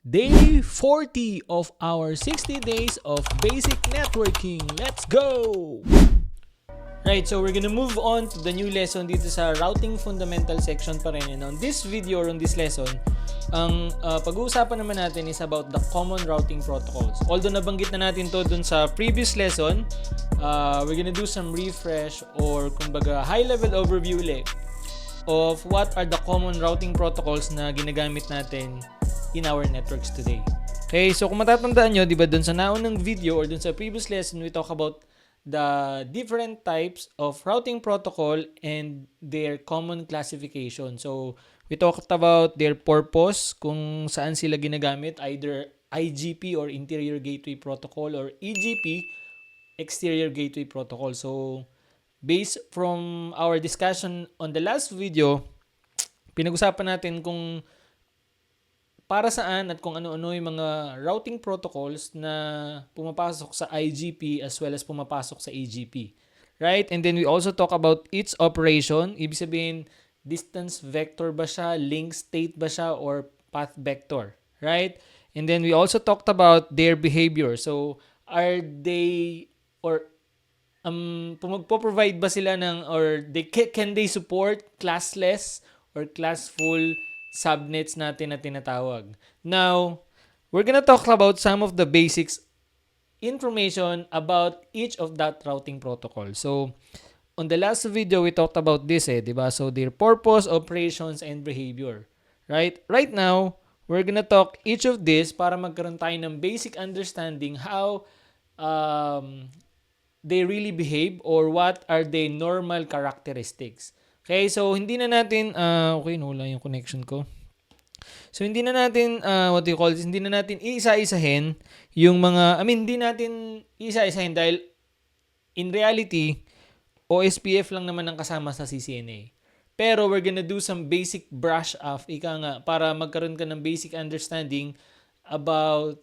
Day 40 of our 60 days of basic networking. Let's go! Right, so we're gonna move on to the new lesson dito sa routing fundamental section pa rin. And on this video or on this lesson, ang pag-uusapan naman natin is about the common routing protocols. Although nabanggit na natin to dun sa previous lesson, we're gonna do some refresh or kumbaga high-level overview ulit of what are the common routing protocols na ginagamit natin in our networks today. Okay, so kung matatandaan nyo, di ba dun sa naunang video or dun sa previous lesson, we talk about the different types of routing protocol and their common classification. So, we talked about their purpose, kung saan sila ginagamit, either IGP or Interior Gateway Protocol or EGP, Exterior Gateway Protocol. So, based from our discussion on the last video, pinag-usapan natin kung para saan at kung ano-ano yung mga routing protocols na pumapasok sa IGP as well as pumapasok sa EGP. Right? And then we also talk about its operation. Ibig sabihin, distance vector ba siya, link state ba siya, or path vector. Right? And then we also talked about their behavior. So, are they, or provide ba sila ng, or can they support classless or classful subnets natin na tinatawag? Now, we're gonna talk about some of the basics information about each of that routing protocol. So, on the last video, we talked about this diba? So, their purpose, operations, and behavior. Right? Right now, we're gonna talk each of this para magkaroon tayo ng basic understanding how they really behave or what are their normal characteristics. Okay, so hindi na natin, okay, nawala yung connection ko. So, hindi na natin, hindi na natin isa-isahin yung mga, hindi natin isa-isahin dahil in reality, OSPF lang naman ang kasama sa CCNA. Pero we're gonna do some basic brush off, para magkaroon ka ng basic understanding about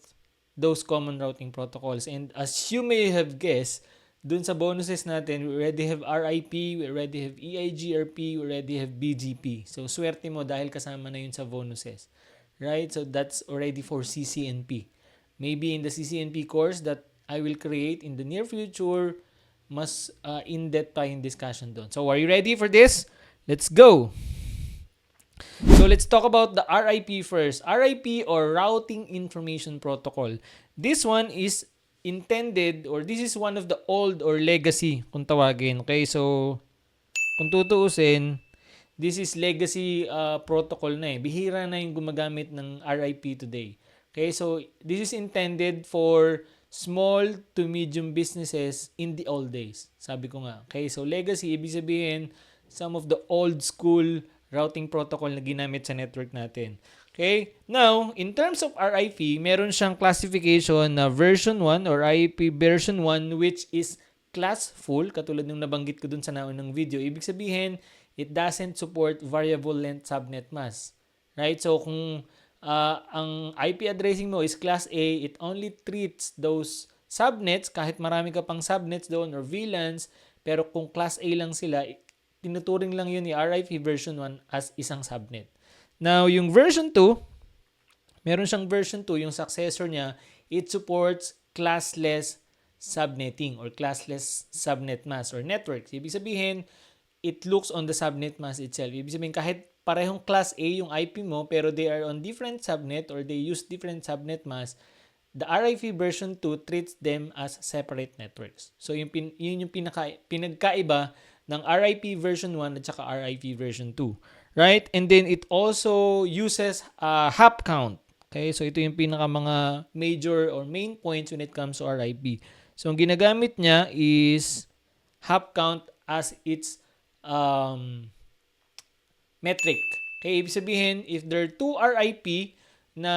those common routing protocols. And as you may have guessed, dun sa bonuses natin, we already have RIP, we already have EIGRP, we already have BGP. So, swerte mo dahil kasama na yun sa bonuses. Right? So, that's already for CCNP. Maybe in the CCNP course that I will create in the near future, mas in-depth tayong discussion doon. So, are you ready for this? Let's go! So, let's talk about the RIP first. RIP or Routing Information Protocol. This one is intended, or this is one of the old or legacy kung tawagin. Okay, so kung tutuusin, this is legacy protocol na Bihira na yung gumagamit ng RIP today. Okay, so this is intended for small to medium businesses in the old days. Sabi ko nga. Okay, so legacy, ibig sabihin, some of the old school routing protocol na ginamit sa network natin. Okay? Now, in terms of RIP, meron siyang classification na version 1 or RIP version 1 which is classful, katulad ng nabanggit ko dun sa naunang video. Ibig sabihin, it doesn't support variable length subnet mask. Right? So, kung ang IP addressing mo is class A, it only treats those subnets, kahit marami ka pang subnets doon or VLANs, pero kung class A lang sila, tinuturing lang yun ni RIP version 1 as isang subnet. Now, yung version 2, meron siyang version 2, yung successor niya, it supports classless subnetting or classless subnet mask or networks. Ibig sabihin, it looks on the subnet mask itself. Ibig sabihin, kahit parehong class A yung IP mo, pero they are on different subnet or they use different subnet mask, the RIP version 2 treats them as separate networks. So, yun yung pinagkaiba ng RIP version 1 at saka RIP version 2. Right? And then it also uses hop count. Okay? So ito yung pinaka mga major or main points when it comes to RIP. So ang ginagamit niya is hop count as its metric. Okay? Ibig sabihin, if there are two RIP na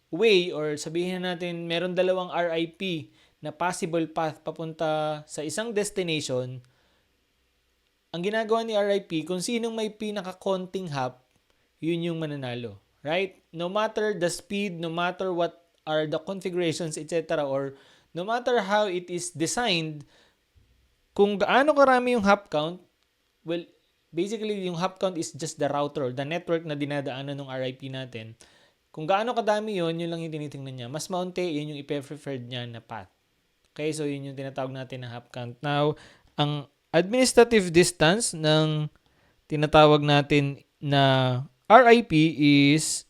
way, or sabihin natin meron dalawang RIP na possible path papunta sa isang destination, ang ginagawa ni RIP, kung sinong may pinaka-konting hop, yun yung mananalo. Right? No matter the speed, no matter what are the configurations, etc., or no matter how it is designed, kung gaano karami yung hop count, well, basically, yung hop count is just the router, the network na dinadaanan ng RIP natin. Kung gaano kadami yun lang yung tinitingnan niya. Mas maunti, yun yung ipe-preferred niya na path. Okay, so yun yung tinatawag natin na hop count. Now, ang administrative distance ng tinatawag natin na RIP is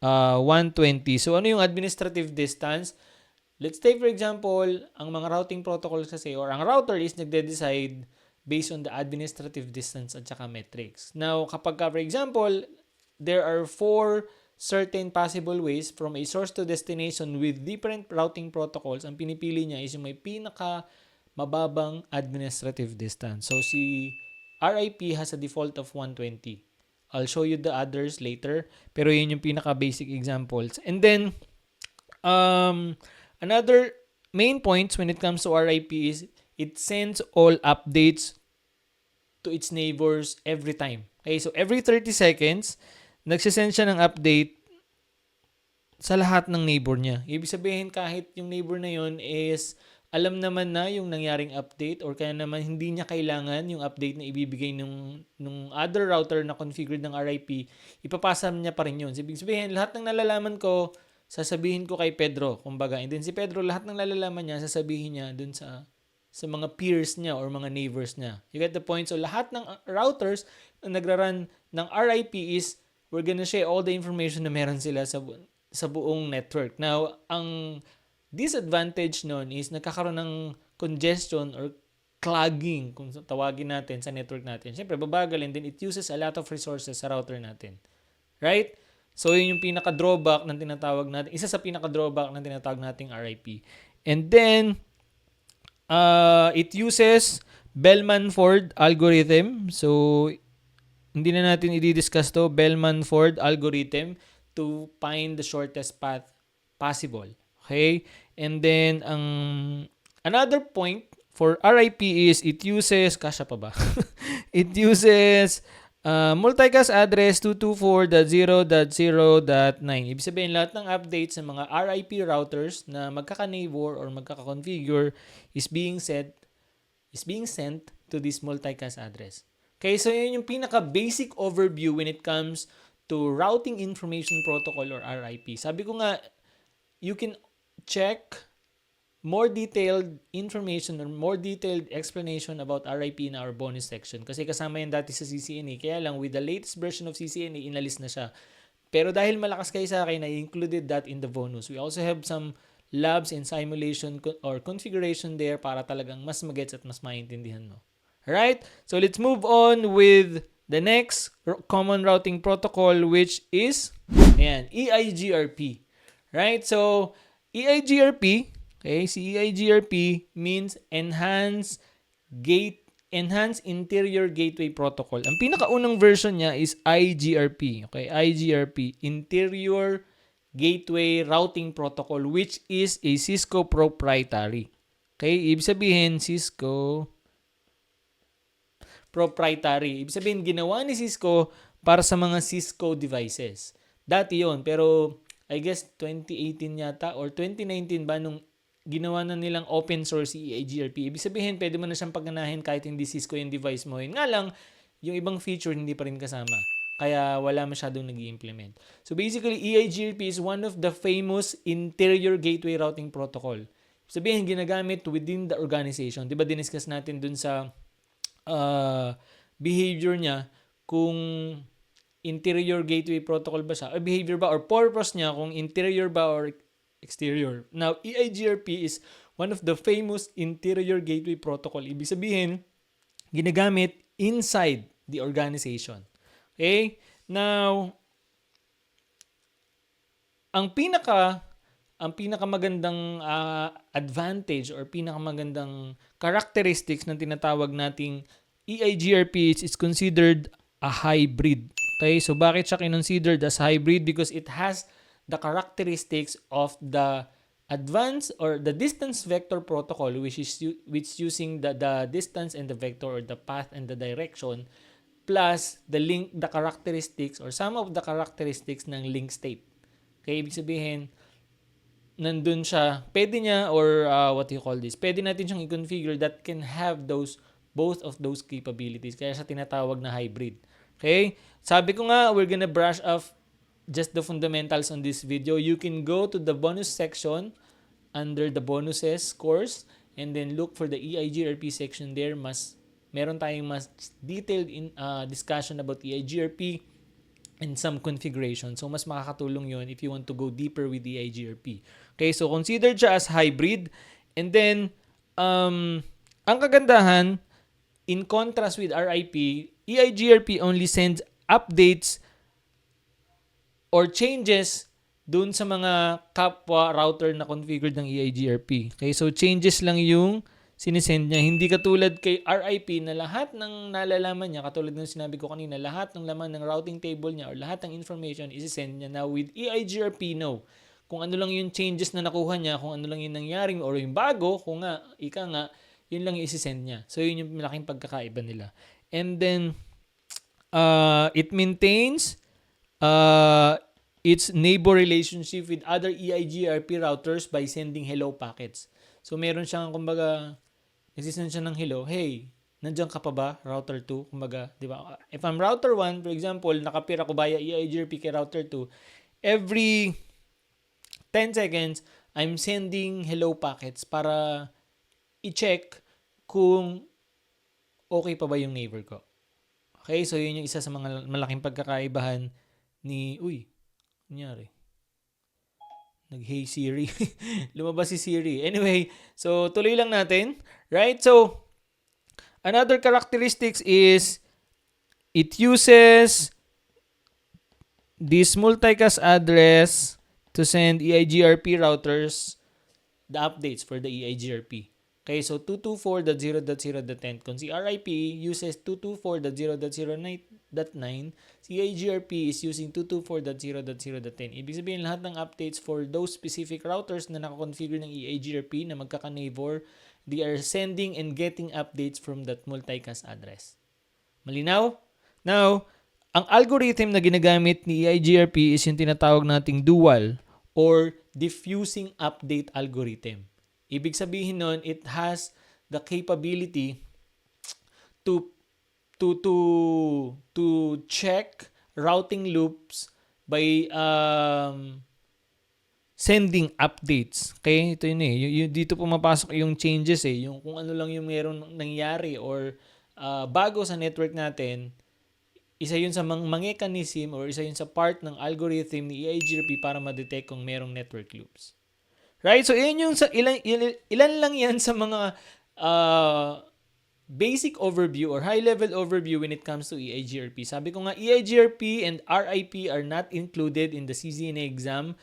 120. So, ano yung administrative distance? Let's take for example, ang mga routing protocols kasi or ang router is nagde-decide based on the administrative distance at saka metrics. Now, kapag for example, there are 4 certain possible ways from a source to destination with different routing protocols, ang pinipili niya is yung may pinaka mababang administrative distance. So, si RIP has a default of 120. I'll show you the others later, pero yun yung pinaka basic examples. And then, another main points when it comes to RIP is it sends all updates to its neighbors every time. Okay, so every 30 seconds, nagsisend siya ng update sa lahat ng neighbor niya. Ibig sabihin kahit yung neighbor na yun is alam naman na yung nangyaring update or kaya naman hindi niya kailangan yung update na ibibigay nung other router na configured ng RIP, ipapasa niya pa rin yun. Ibig sabihin, lahat ng nalalaman ko, sasabihin ko kay Pedro, kumbaga. And then si Pedro, lahat ng nalalaman niya, sasabihin niya dun sa mga peers niya or mga neighbors niya. You get the point? So lahat ng routers na nagra-run ng RIP is we're gonna share all the information na meron sila sa buong network. Now, ang disadvantage nun is nagkakaroon ng congestion or clogging kung tawagin natin sa network natin. Siyempre, babagal and then it uses a lot of resources sa router natin. Right? So, yun yung pinaka-drawback ng tinatawag natin. Isa sa pinaka-drawback ng tinatawag nating RIP. And then, it uses Bellman-Ford algorithm. So, hindi na natin i-discuss to. Bellman-Ford algorithm to find the shortest path possible. Okay? And then, another point for RIP is it uses, kasya pa ba? It uses multicast address 224.0.0.9. Ibig sabihin, lahat ng updates sa mga RIP routers na magkaka-neighbor or magkaka-configure is being sent to this multicast address. Okay, so yun yung pinaka-basic overview when it comes to routing information protocol or RIP. Sabi ko nga, you can check more detailed information or more detailed explanation about RIP in our bonus section. Kasi kasama yan dati sa CCNA. Kaya lang, with the latest version of CCNA, inalis na siya. Pero dahil malakas kayo sa akin, I included that in the bonus. We also have some labs and simulation or configuration there para talagang mas magets at mas maintindihan mo. Alright? So let's move on with the next common routing protocol, which is EIGRP. Right? So, EIGRP, okay, si EIGRP means Enhanced Interior Gateway Protocol. Ang pinakaunang version niya is IGRP. Okay, IGRP, Interior Gateway Routing Protocol, which is a Cisco proprietary. Okay, ibig sabihin Cisco proprietary. Ibig sabihin ginawa ni Cisco para sa mga Cisco devices. Dati yon, pero I guess 2018 yata or 2019 ba nung ginawa na nilang open source si EIGRP. Ibig sabihin, pwede mo na siyang pagganahin kahit hindi Cisco yung device mo. Yun nga lang, yung ibang feature hindi pa rin kasama. Kaya wala masyadong nag-i-implement. So basically, EIGRP is one of the famous interior gateway routing protocol. Ibig sabihin, ginagamit within the organization. Diba diniscuss natin dun sa behavior niya kung interior gateway protocol ba siya, or behavior ba, or purpose niya, kung interior ba or exterior. Now, EIGRP is one of the famous interior gateway protocol. Ibig sabihin, ginagamit inside the organization. Okay? Now, ang pinakamagandang advantage or pinakamagandang characteristics ng tinatawag nating EIGRP is considered a hybrid. Okay, so bakit siya considered as hybrid? Because it has the characteristics of the advanced or the distance vector protocol, which using the distance and the vector or the path and the direction, plus the characteristics or some of the characteristics ng link state. Okay, ibig sabihin, nandun siya, pwede niya or pwede natin siyang i-configure that can have both of those capabilities. Kaya siya tinatawag na hybrid. Okay? Sabi ko nga, we're gonna brush off just the fundamentals on this video. You can go to the bonus section under the bonuses course and then look for the EIGRP section there. Meron tayong mas detailed discussion about EIGRP and some configuration. So, mas makakatulong yon if you want to go deeper with EIGRP. Okay, so consider siya as hybrid. And then, ang kagandahan, in contrast with RIP, EIGRP only sends updates or changes dun sa mga kapwa router na configured ng EIGRP. Okay, so changes lang yung sinisend niya. Hindi katulad kay RIP na lahat ng nalalaman niya, katulad ng sinabi ko kanina, lahat ng laman ng routing table niya or lahat ng information isisend niya. Now with EIGRP, no. Kung ano lang yung changes na nakuha niya, kung ano lang yung nangyaring or yung bago, kung nga, yun lang yung isisend niya. So yun yung malaking pagkakaiba nila. And then, it maintains its neighbor relationship with other EIGRP routers by sending hello packets. So, meron siyang, kumbaga, nagsisend siya ng hello, hey, nandiyan ka pa ba, router 2? Kumbaga, di ba? If I'm router 1, for example, nakapira ko via EIGRP kay router 2, every 10 seconds, I'm sending hello packets para i-check kung okay pa ba yung neighbor ko. Okay, so yun yung isa sa mga malaking pagkakaibahan ni, nangyari. Nag-hey Siri. Lumabas si Siri. Anyway, so tuloy lang natin. Right? So, another characteristics is it uses this multicast address to send EIGRP routers the updates for the EIGRP. Okay, so 224.0.0.10. Kung si RIP uses 224.0.0.9, si EIGRP is using 224.0.0.10. Ibig sabihin, lahat ng updates for those specific routers na nakakonfigure ng EIGRP na magkaka-neighbor, they are sending and getting updates from that multicast address. Malinaw? Now, ang algorithm na ginagamit ni EIGRP is yung tinatawag nating dual or diffusing update algorithm. Ibig sabihin nun, it has the capability to check routing loops by sending updates. Okay? Ito yun dito pumapasok yung changes yung kung ano lang yung meron nangyari or bago sa network natin, isa yun sa mechanism or isa yun sa part ng algorithm ni EIGRP para ma-detect kung merong network loops. Right? So, ilan yung ilan lang yan sa mga basic overview or high-level overview when it comes to EIGRP. Sabi ko nga, EIGRP and RIP are not included in the CCNA exam.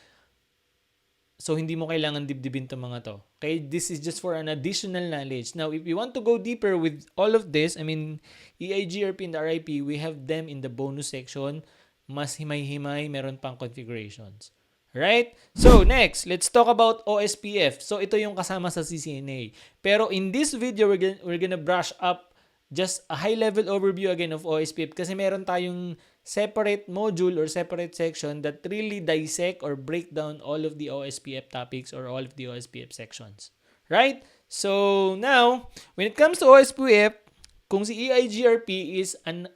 So, hindi mo kailangan dibdibin itong mga to. Okay? This is just for an additional knowledge. Now, if you want to go deeper with all of this, EIGRP and RIP, we have them in the bonus section. Mas himay-himay, meron pang configurations. Right? So, next, let's talk about OSPF. So, ito yung kasama sa CCNA. Pero in this video, we're gonna brush up just a high-level overview again of OSPF kasi meron tayong separate module or separate section that really dissect or break down all of the OSPF topics or all of the OSPF sections. Right? So, now, when it comes to OSPF, kung si EIGRP is an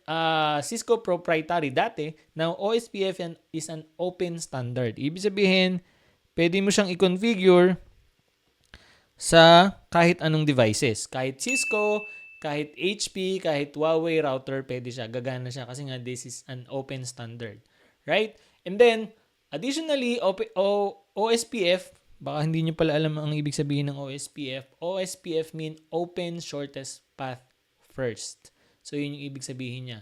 Cisco proprietary dati, now OSPF is an open standard. Ibig sabihin, pwede mo siyang i-configure sa kahit anong devices. Kahit Cisco, kahit HP, kahit Huawei router, pwede siya. Gagana siya kasi nga this is an open standard. Right? And then, additionally, OSPF, baka hindi nyo pala alam ang ibig sabihin ng OSPF. OSPF mean Open Shortest Path First. So, yun yung ibig sabihin niya.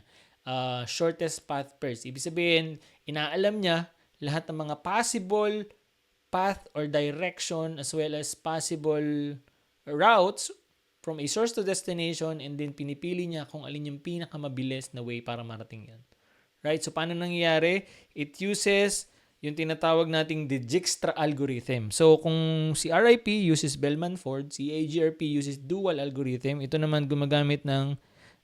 Shortest path first. Ibig sabihin, inaalam niya lahat ng mga possible path or direction as well as possible routes from a source to destination and then pinipili niya kung alin yung pinakamabilis na way para marating yan. Right? So, paano nangyayari? It uses yung tinatawag nating Dijkstra algorithm. So, kung si RIP uses Bellman-Ford, si EIGRP uses dual algorithm, ito naman gumagamit ng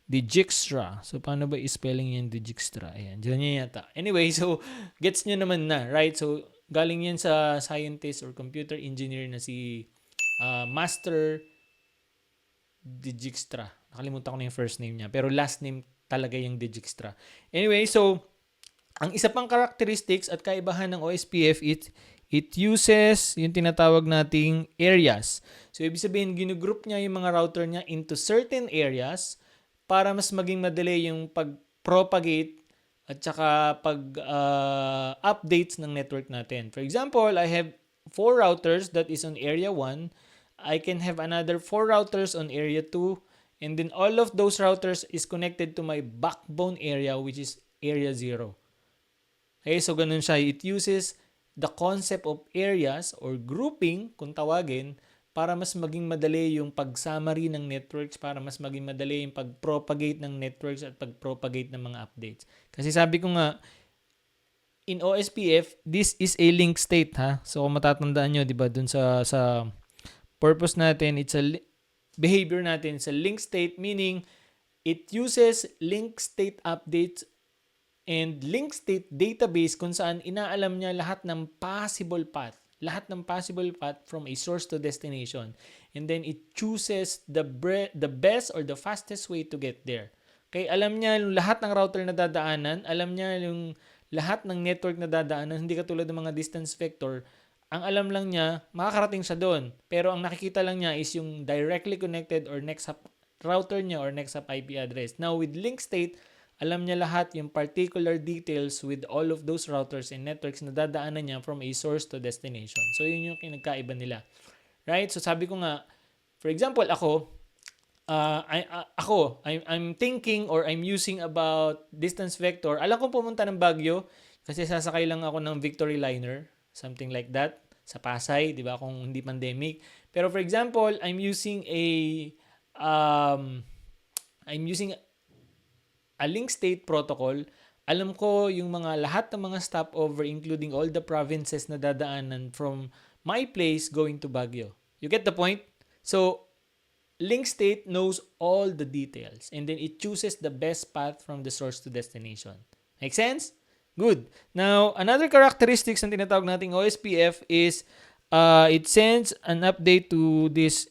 Dijkstra. So, paano ba i-spelling yung Dijkstra? Ayan, dyan niya yata. Anyway, so, gets nyo naman na, right? So, galing yan sa scientist or computer engineer na si Master Dijkstra. Nakalimutan ko na yung first name niya. Pero last name talaga yung Dijkstra. Anyway, so, Ang isa pang characteristics at kaibahan ng OSPF, it uses yung tinatawag nating areas. So, ibig sabihin, ginugroup niya yung mga router niya into certain areas para mas maging madali yung pag-propagate at saka pag-updates ng network natin. For example, I have 4 routers that is on area 1. I can have another 4 routers on area 2. And then all of those routers is connected to my backbone area, which is area 0. Okay, so ganun siya. It uses the concept of areas or grouping, kung tawagin, para mas maging madali yung pag-summary ng networks, para mas maging madali yung pag-propagate ng networks at pag-propagate ng mga updates. Kasi sabi ko nga, in OSPF, this is a link state, ha. So kung matatandaan nyo, 'di ba, dun sa purpose natin, it's a behavior natin, it's a link state, meaning it uses link state updates and link state database kung saan inaalam niya lahat ng possible path from a source to destination, and then it chooses the best or the fastest way to get there. Okay, alam niya yung lahat ng router na dadaanan, alam niya yung lahat ng network na dadaanan, hindi katulad ng mga distance vector. Ang alam lang niya, makakarating siya doon. Pero ang nakikita lang niya is yung directly connected or next hop router niya or next hop IP address. Now with link state, alam niya lahat yung particular details with all of those routers and networks na dadaanan niya from a source to destination. So yun yung kinagkaiba nila. Right? So sabi ko nga, for example, I'm thinking or I'm using about distance vector. Alam ko pumunta ng Baguio kasi sasakay lang ako ng Victory Liner, something like that, sa Pasay, 'di ba, kung hindi pandemic. Pero for example, I'm using a link state protocol. Alam ko yung mga lahat ng mga stopover including all the provinces na dadaanan from my place going to Baguio. You get the point? So link state knows all the details and then it chooses the best path from the source to destination. Make sense? Good. Now, another characteristics ng tinatawag nating OSPF is it sends an update to this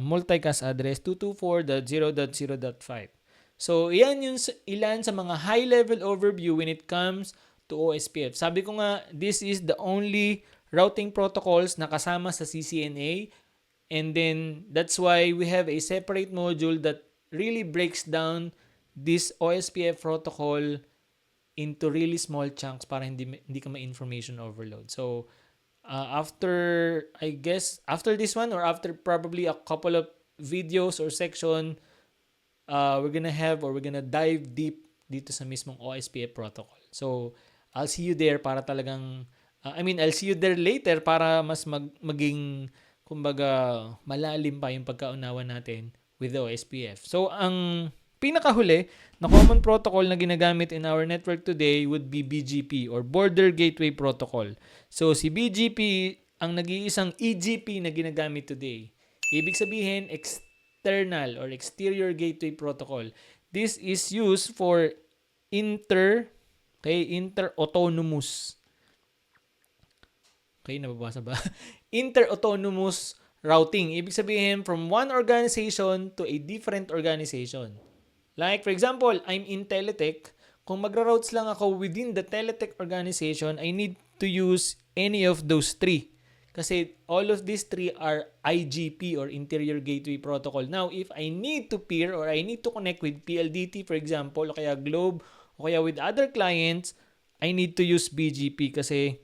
multicast address 224.0.0.5. So, yan yung ilan sa mga high-level overview when it comes to OSPF. Sabi ko nga, this is the only routing protocols na kasama sa CCNA. And then, that's why we have a separate module that really breaks down this OSPF protocol into really small chunks para hindi ka ma-information overload. So, after this one or after probably a couple of videos or section, we're gonna dive deep dito sa mismong OSPF protocol. So, I'll see you there para talagang, I'll see you there later para mas maging, kumbaga, malalim pa yung pagkaunawa natin with the OSPF. So, ang pinakahuli na common protocol na ginagamit in our network today would be BGP or Border Gateway Protocol. So, si BGP ang nag-iisang EGP na ginagamit today. Ibig sabihin, external or exterior gateway protocol. This is used for inter-autonomous. Okay, nababasa ba? Inter-autonomous routing. Ibig sabihin, from one organization to a different organization. Like, for example, I'm in Teletech. Kung magra-routes lang ako within the Teletech organization, I need to use any of those three. Kasi all of these three are IGP or Interior Gateway Protocol. Now, if I need to peer or I need to connect with PLDT, for example, o kaya Globe, o kaya with other clients, I need to use BGP kasi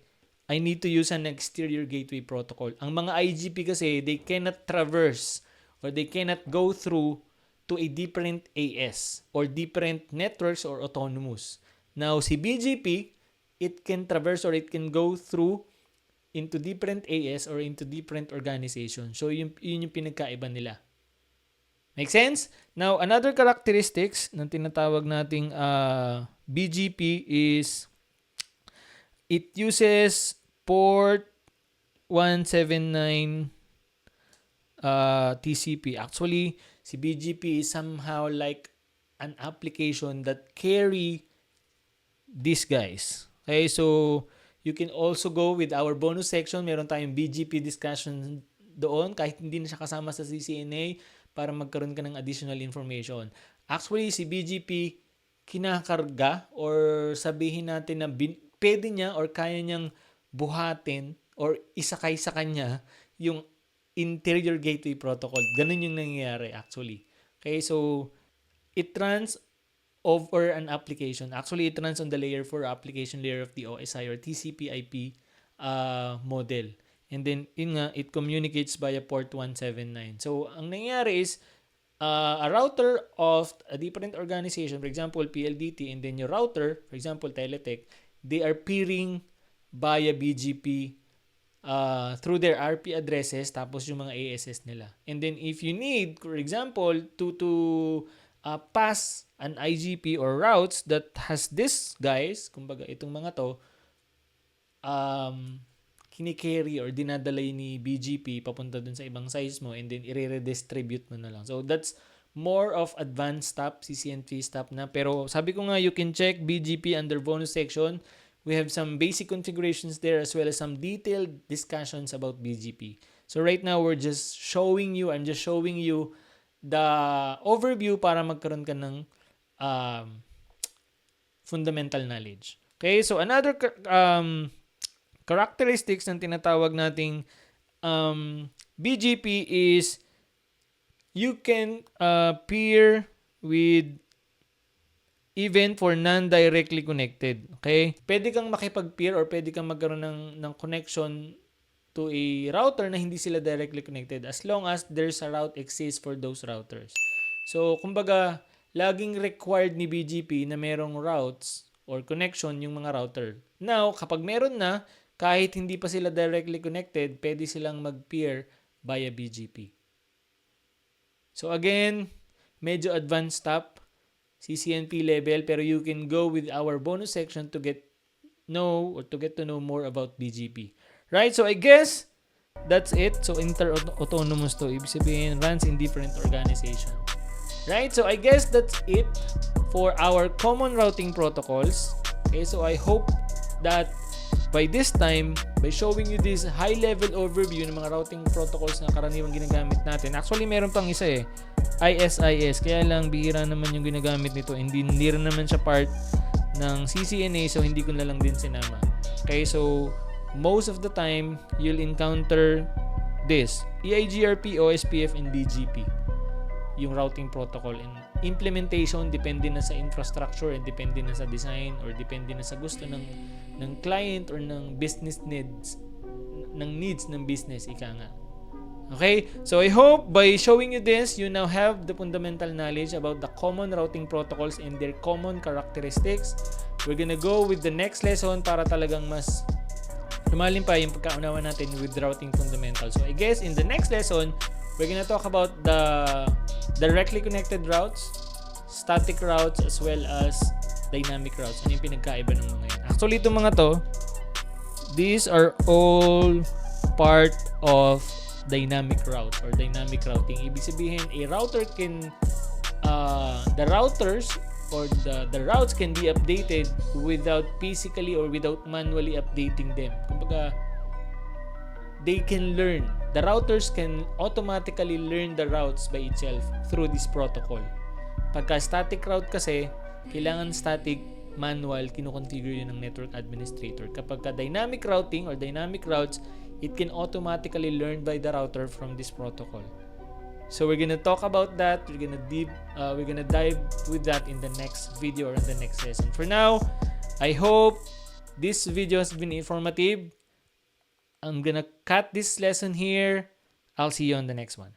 I need to use an Exterior Gateway Protocol. Ang mga IGP kasi, they cannot traverse or they cannot go through to a different AS or different networks or autonomous. Now, si BGP, it can traverse or it can go through into different AS or into different organizations. So, yun yung pinagkaiba nila. Make sense? Now, another characteristics ng tinatawag nating BGP is it uses port 179 TCP. Actually, si BGP is somehow like an application that carry these guys. Okay, so you can also go with our bonus section. Meron tayong BGP discussion doon kahit hindi na siya kasama sa CCNA para magkaroon ka ng additional information. Actually, si BGP kinakarga or sabihin natin na pwede niya or kaya niyang buhatin or isakay sa kanya yung interior gateway protocol. Ganun yung nangyayari actually. Okay, so it runs over an application. Actually, it runs on the layer 4 application layer of the OSI or TCP/IP model. And then, it communicates via port 179. So, ang nangyayari is, a router of a different organization, for example, PLDT, and then your router, for example, Teletech, they are peering via BGP through their RP addresses tapos yung mga ASS nila. And then if you need, for example, to pass an IGP or routes that has this guys, kumbaga itong mga to, kinikerry or dinadalay ni BGP papunta dun sa ibang size mo and then i-redistribute mo na lang. So that's more of advanced stuff, CCNP stuff na. Pero sabi ko nga, you can check BGP under bonus section. We have some basic configurations there as well as some detailed discussions about BGP. So right now, I'm just showing you the overview para magkaroon ka ng fundamental knowledge. Okay, so another characteristics ng tinatawag nating BGP is you can peer with even for non-directly connected. Okay? Pwede kang makipag-peer or pwede kang magkaroon ng connection to a router na hindi sila directly connected as long as there's a route exists for those routers. So, kumbaga, laging required ni BGP na merong routes or connection yung mga router. Now, kapag meron na, kahit hindi pa sila directly connected, pwede silang mag-peer via BGP. So again, medyo advanced stuff, CCNP level, pero you can go with our bonus section to get to know more about BGP. Right? So I guess that's it. So inter-autonomous to, ibig sabihin runs in different organization. Right? So I guess that's it for our common routing protocols. Okay, so I hope that by this time, by showing you this high-level overview ng mga routing protocols na karaniwang ginagamit natin. Actually, meron pang isa ISIS. Kaya lang, bihira naman yung ginagamit nito. Hindi rin naman siya part ng CCNA, so hindi ko na lang din sinama. Okay, so most of the time, you'll encounter this. EIGRP, OSPF, and BGP. Yung routing protocol. And implementation, depende na sa infrastructure and depende na sa design or depende na sa gusto ng client or ng business needs ng business, ika nga. Okay? So I hope by showing you this, you now have the fundamental knowledge about the common routing protocols and their common characteristics. We're gonna go with the next lesson para talagang mas lumalim pa yung pagkaunawa natin with routing fundamentals. So I guess in the next lesson, we're gonna talk about the directly connected routes, static routes, as well as dynamic routes. Ano yung pinagkaiba ng mga yun? Actually, itong mga to, these are all part of dynamic routes or dynamic routing. Ibig sabihin, a router can, the routers or the routes can be updated without physically or without manually updating them. Kumbaga, they can learn. The routers can automatically learn the routes by itself through this protocol. Pagka static route kasi, kailangan static, manual, kinoconfigure yun ng network administrator. Kapag dynamic routing or dynamic routes, it can automatically learn by the router from this protocol. So we're gonna talk about that. We're gonna dive with that in the next video or in the next lesson. For now, I hope this video has been informative. I'm gonna cut this lesson here. I'll see you on the next one.